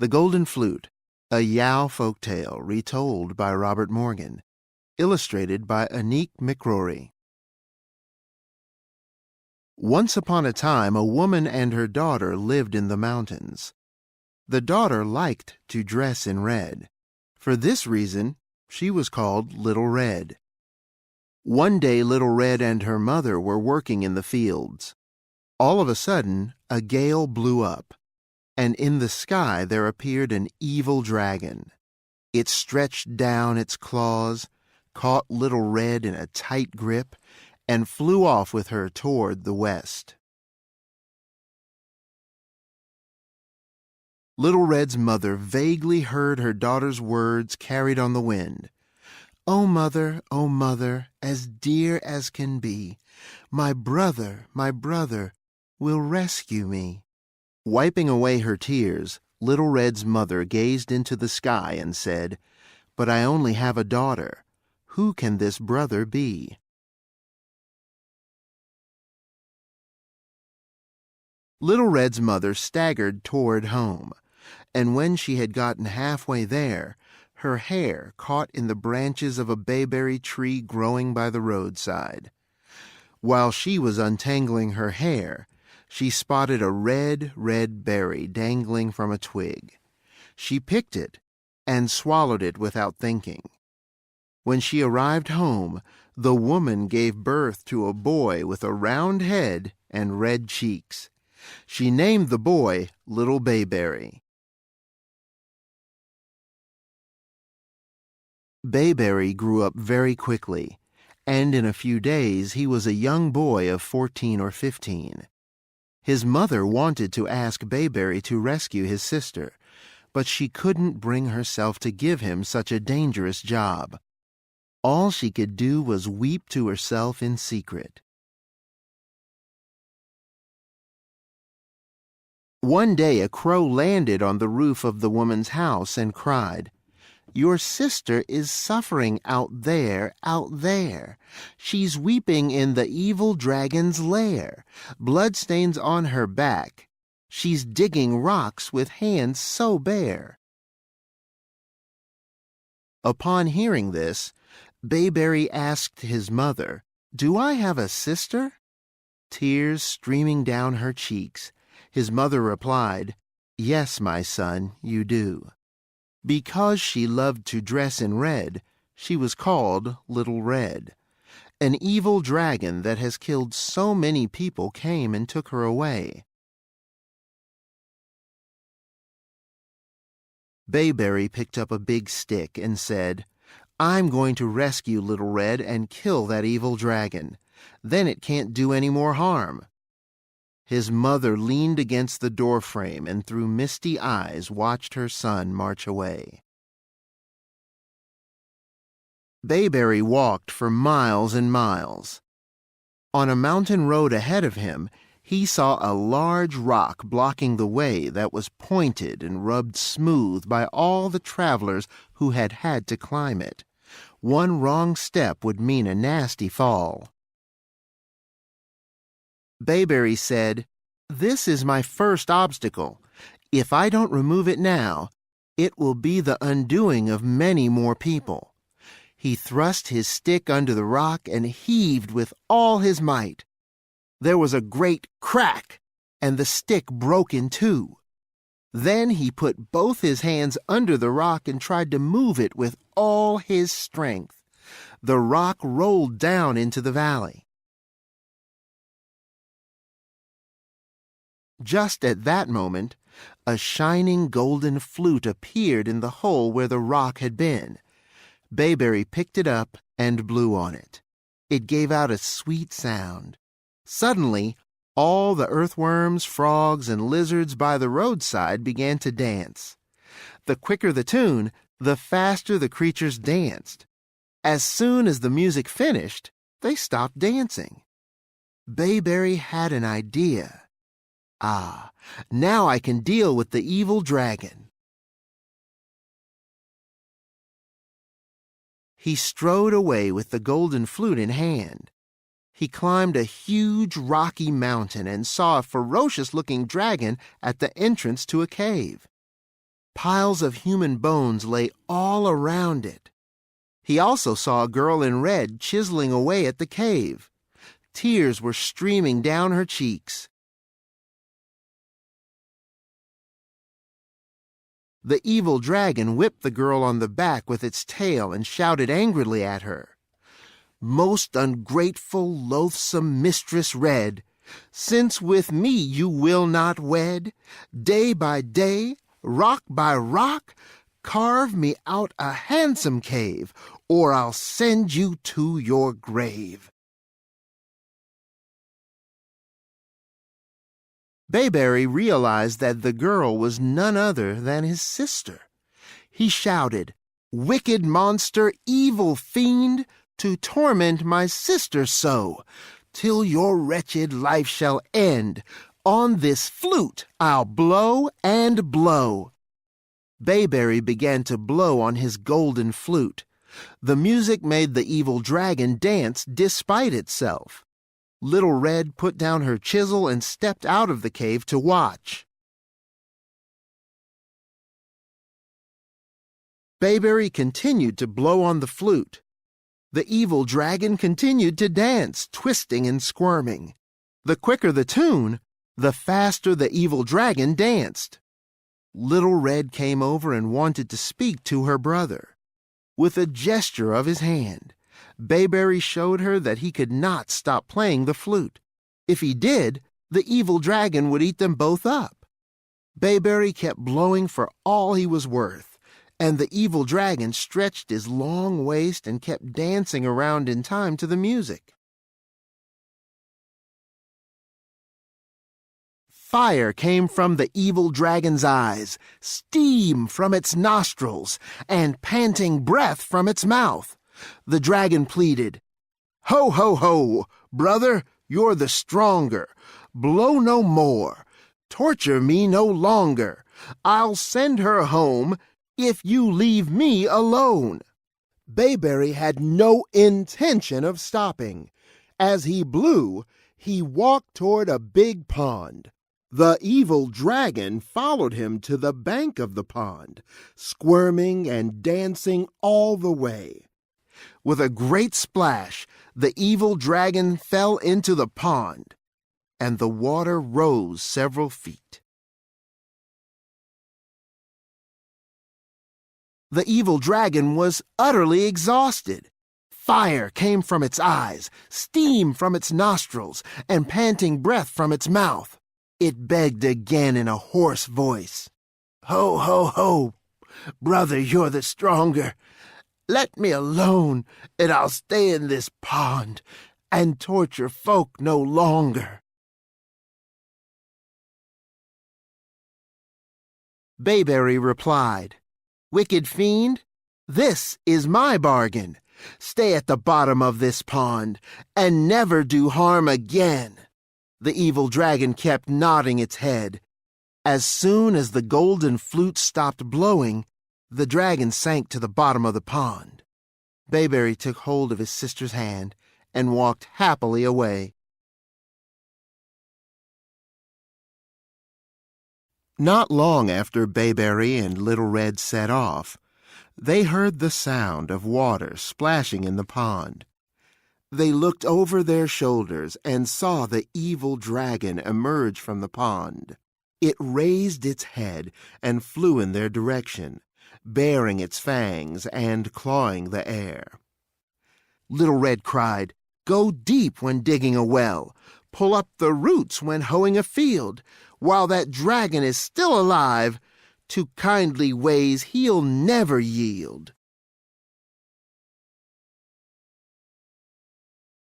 The Golden Flute, a Yao folktale retold by Robert Morgan, illustrated by Anik McRory. Once upon a time, a woman and her daughter lived in the mountains. The daughter liked to dress in red. For this reason, she was called Little Red. One day, Little Red and her mother were working in the fields. All of a sudden, a gale blew up, and in the sky there appeared an evil dragon. It stretched down its claws, caught Little Red in a tight grip, and flew off with her toward the west. Little Red's mother vaguely heard her daughter's words carried on the wind. "Oh, mother, as dear as can be, my brother, will rescue me." Wiping away her tears, Little Red's mother gazed into the sky and said, "But I only have a daughter. Who can this brother be?" Little Red's mother staggered toward home, and when she had gotten halfway there, her hair caught in the branches of a bayberry tree growing by the roadside. While she was untangling her hair, she spotted a red berry dangling from a twig. She picked it and swallowed it without thinking. When she arrived home, the woman gave birth to a boy with a round head and red cheeks. She named the boy Little Bayberry. Bayberry grew up very quickly, and in a few days he was a young boy of 14 or 15. His mother wanted to ask Bayberry to rescue his sister, but she couldn't bring herself to give him such a dangerous job. All she could do was weep to herself in secret. One day a crow landed on the roof of the woman's house and cried, "Your sister is suffering out there. She's weeping in the evil dragon's lair. Bloodstains on her back. She's digging rocks with hands so bare." Upon hearing this, Bayberry asked his mother, "Do I have a sister?" Tears streaming down her cheeks, his mother replied, "Yes, my son, you do." Because she loved to dress in red, she was called Little Red. An evil dragon that has killed so many people came and took her away. Bayberry picked up a big stick and said, "I'm going to rescue Little Red and kill that evil dragon. Then it can't do any more harm." His mother leaned against the doorframe and through misty eyes watched her son march away. Bayberry walked for miles and miles. On a mountain road ahead of him, he saw a large rock blocking the way that was pointed and rubbed smooth by all the travelers who had had to climb it. One wrong step would mean a nasty fall. Bayberry said, "This is my first obstacle. If I don't remove it now, it will be the undoing of many more people." He thrust his stick under the rock and heaved with all his might. There was a great crack, and the stick broke in two. Then he put both his hands under the rock and tried to move it with all his strength. The rock rolled down into the valley. Just at that moment, a shining golden flute appeared in the hole where the rock had been. Bayberry picked it up and blew on it. It gave out a sweet sound. Suddenly, all the earthworms, frogs, and lizards by the roadside began to dance. The quicker the tune, the faster the creatures danced. As soon as the music finished, they stopped dancing. Bayberry had an idea. "Ah, now I can deal with the evil dragon." He strode away with the golden flute in hand. He climbed a huge rocky mountain and saw a ferocious-looking dragon at the entrance to a cave. Piles of human bones lay all around it. He also saw a girl in red chiseling away at the cave. Tears were streaming down her cheeks. The evil dragon whipped the girl on the back with its tail and shouted angrily at her. "Most ungrateful, loathsome Mistress Red, since with me you will not wed, day by day, rock by rock, carve me out a handsome cave, or I'll send you to your grave." Bayberry realized that the girl was none other than his sister. He shouted, "Wicked monster, evil fiend, to torment my sister so, till your wretched life shall end. On this flute I'll blow and blow." Bayberry began to blow on his golden flute. The music made the evil dragon dance despite itself. Little Red put down her chisel and stepped out of the cave to watch. Bayberry continued to blow on the flute. The evil dragon continued to dance, twisting and squirming. The quicker the tune, the faster the evil dragon danced. Little Red came over and wanted to speak to her brother. With a gesture of his hand, Bayberry showed her that he could not stop playing the flute. If he did, the evil dragon would eat them both up. Bayberry kept blowing for all he was worth, and the evil dragon stretched his long waist and kept dancing around in time to the music. Fire came from the evil dragon's eyes, steam from its nostrils, and panting breath from its mouth. The dragon pleaded, "Ho, ho, ho! Brother, you're the stronger. Blow no more. Torture me no longer. I'll send her home if you leave me alone." Bayberry had no intention of stopping. As he blew, he walked toward a big pond. The evil dragon followed him to the bank of the pond, squirming and dancing all the way. With a great splash, the evil dragon fell into the pond, and the water rose several feet. The evil dragon was utterly exhausted. Fire came from its eyes, steam from its nostrils, and panting breath from its mouth. It begged again in a hoarse voice, "Ho, ho, ho! Brother, you're the stronger. Let me alone, and I'll stay in this pond and torture folk no longer." Bayberry replied, "Wicked fiend, this is my bargain. Stay at the bottom of this pond and never do harm again." The evil dragon kept nodding its head. As soon as the golden flute stopped blowing, the dragon sank to the bottom of the pond. Bayberry took hold of his sister's hand and walked happily away. Not long after Bayberry and Little Red set off, they heard the sound of water splashing in the pond. They looked over their shoulders and saw the evil dragon emerge from the pond. It raised its head and flew in their direction, baring its fangs and clawing the air. Little Red cried, "Go deep when digging a well. Pull up the roots when hoeing a field. While that dragon is still alive, to kindly ways he'll never yield."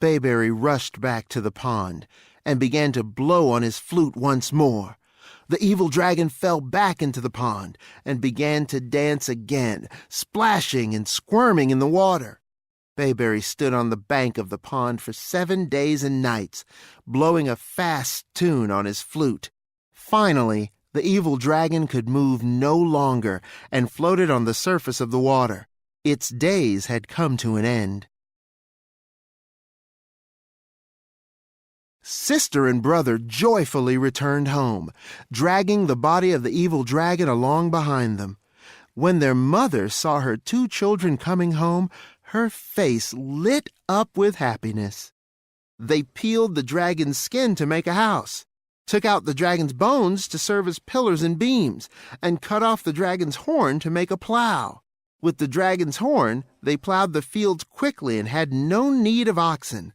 Bayberry rushed back to the pond and began to blow on his flute once more. The evil dragon fell back into the pond and began to dance again, splashing and squirming in the water. Bayberry stood on the bank of the pond for 7 days and nights, blowing a fast tune on his flute. Finally, the evil dragon could move no longer and floated on the surface of the water. Its days had come to an end. Sister and brother joyfully returned home, dragging the body of the evil dragon along behind them. When their mother saw her 2 children coming home, her face lit up with happiness. They peeled the dragon's skin to make a house, took out the dragon's bones to serve as pillars and beams, and cut off the dragon's horn to make a plow. With the dragon's horn, they plowed the fields quickly and had no need of oxen.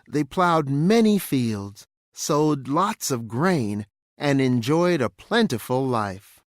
They plowed many fields, sowed lots of grain, and enjoyed a plentiful life.